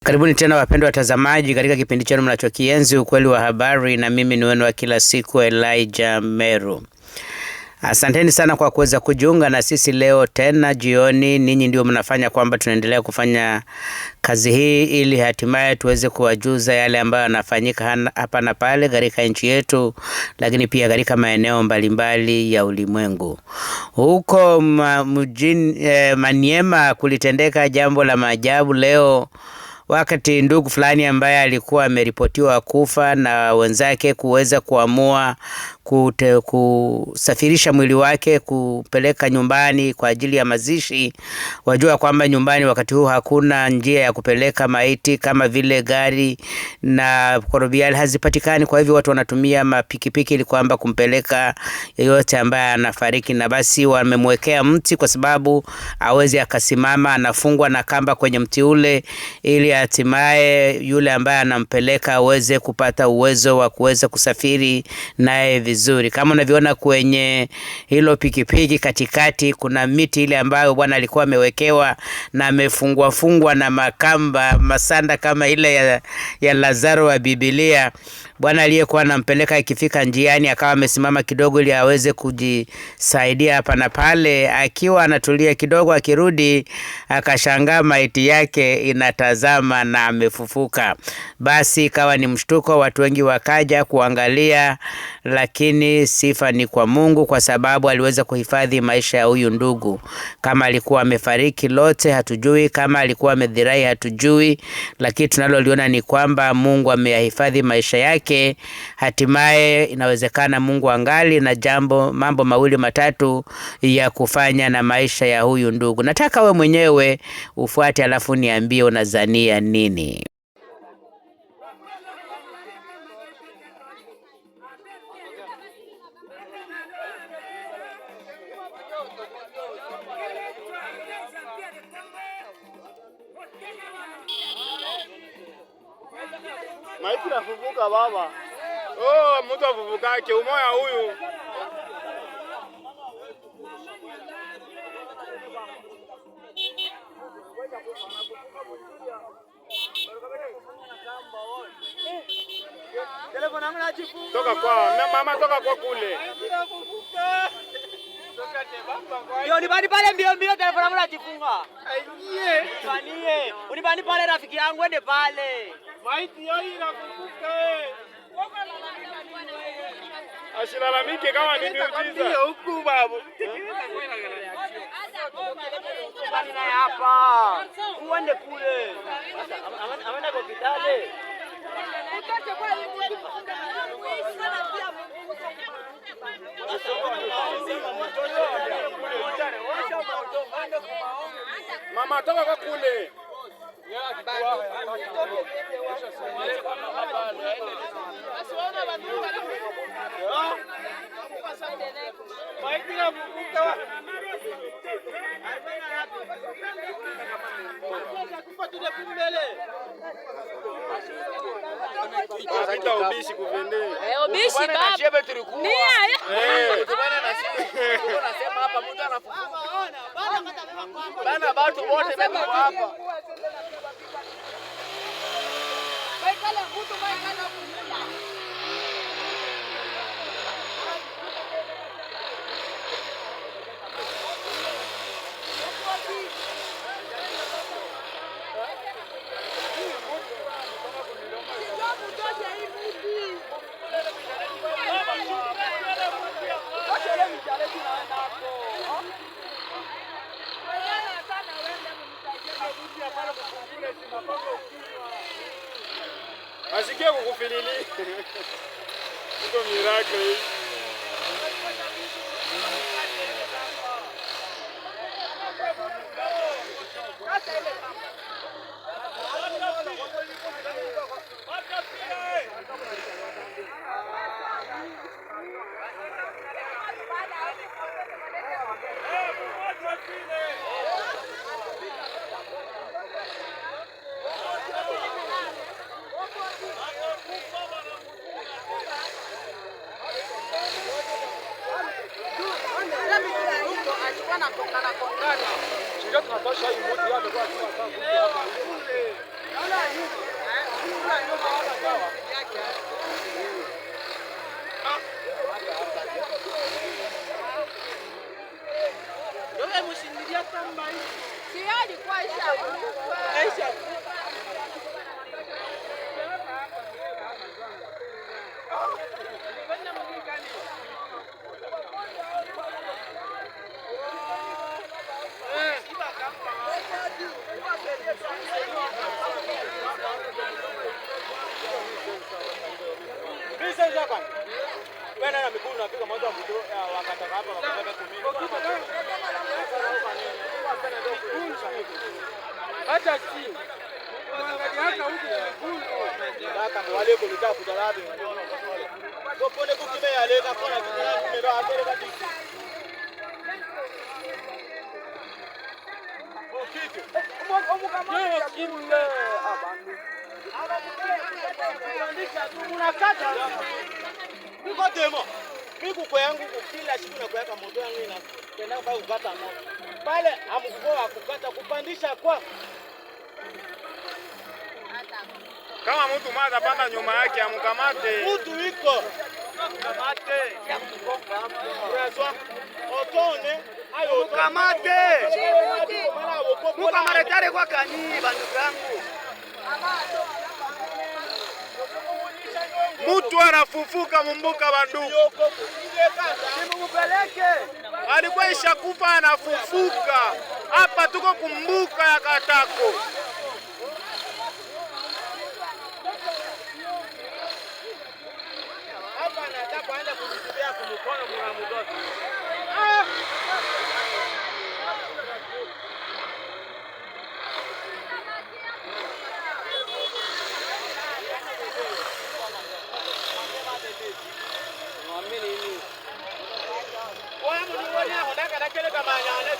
Karibuni tena wapendwa watazamaji katika kipindi chenu mnachokienzi ukweli wa habari, na mimi ni wenu wa kila siku Elijah Meru. Asanteni sana kwa kuweza kujiunga na sisi leo tena jioni. Ninyi ndio mnafanya kwamba tunaendelea kufanya kazi hii ili hatimaye tuweze kuwajuza yale ambayo yanafanyika hapa na pale katika nchi yetu, lakini pia katika maeneo mbalimbali ya ulimwengu. Huko mjini Maniema kulitendeka jambo la maajabu leo, wakati ndugu fulani ambaye alikuwa ameripotiwa kufa na wenzake kuweza kuamua kusafirisha mwili wake kupeleka nyumbani kwa ajili ya mazishi. Wajua kwamba nyumbani wakati huu hakuna njia ya kupeleka maiti kama vile gari na korobiali hazipatikani, kwa hivyo watu wanatumia mapikipiki ili kwamba kumpeleka yeyote ambaye anafariki, na basi wamemwekea mti kwa sababu aweze akasimama, anafungwa na kamba kwenye mti ule ili hatimaye yule ambaye anampeleka aweze kupata uwezo wa kuweza kusafiri naye vizuri. Kama unavyoona kwenye hilo pikipiki katikati kuna miti ile ambayo Bwana alikuwa amewekewa na amefungwa na makamba masanda kama ile ya Lazaro wa Biblia. Bwana aliyekuwa anampeleka ikifika njiani akawa amesimama kidogo ili aweze kujisaidia hapa na pale. Akiwa anatulia kidogo, akirudi akashangaa maiti yake inatazama na amefufuka. Basi ikawa ni mshtuko, watu wengi wakaja kuangalia, lakini sifa ni kwa Mungu kwa sababu aliweza kuhifadhi maisha ya huyu ndugu. Kama alikuwa amefariki lote hatujui, kama alikuwa amedhirai hatujui, lakini tunaloliona ni kwamba Mungu ameyahifadhi maisha yake. Hatimaye inawezekana Mungu angali na mambo mawili matatu ya kufanya na maisha ya huyu ndugu. Nataka we mwenyewe ufuate alafu niambie unazania nini. Maiti nafufuka baba. Oh, mtu afufukake umoya huyu. Toka kwa mama, toka kwa kule. Yo nibani pale mbio telefoni yangu najifunga. Aiye. Banie. Unibani pale rafiki yangu ende pale. Maiti yao inafufuka. Asilalamike kama ni miujiza. Ndio huku babu. Bani na hapa. Uende kule. Sasa ameenda kwa kitale. Utache kwa hiyo mama, toka kwa kule. Kita ubishi kuvende. Ubishi baba. Nia. Tumana na sisi. Tunasema hapa mtu anafufuka. Bana watu wote bado hapa. Baikala mtu baikala kunyumba. Asikie kukufilili. Iko miracle hii. Tunapasha hii mtu yake kwa sababu Hata si. Hata huko mkundu. Kaka wale kulita kudarabi. Kopone kukime yale kakona kudarabi mero akere katiki. Okiki. Omukamata kimle abandu. Unakata. Niko demo. Mimi kwa yangu kila siku na kuweka moto yangu ina tena kwa kukata moto. Pale amkoa kukata kupandisha kwa kama mtu mmoja panda nyuma yake amkamate. Mtu iko kamate ya kugonga hapo. Unaswa otone ayo kamate. Muka maretare kwa kani bandu zangu. Mtu anafufuka mumbuka banduku. Alikuwa ishakufa anafufuka. Hapa tuko kumbuka ya Katako. Hapa nataka aenda kujitibia kumkono mwa mtoto. Wao ni wale wanataka kile kama nyanya.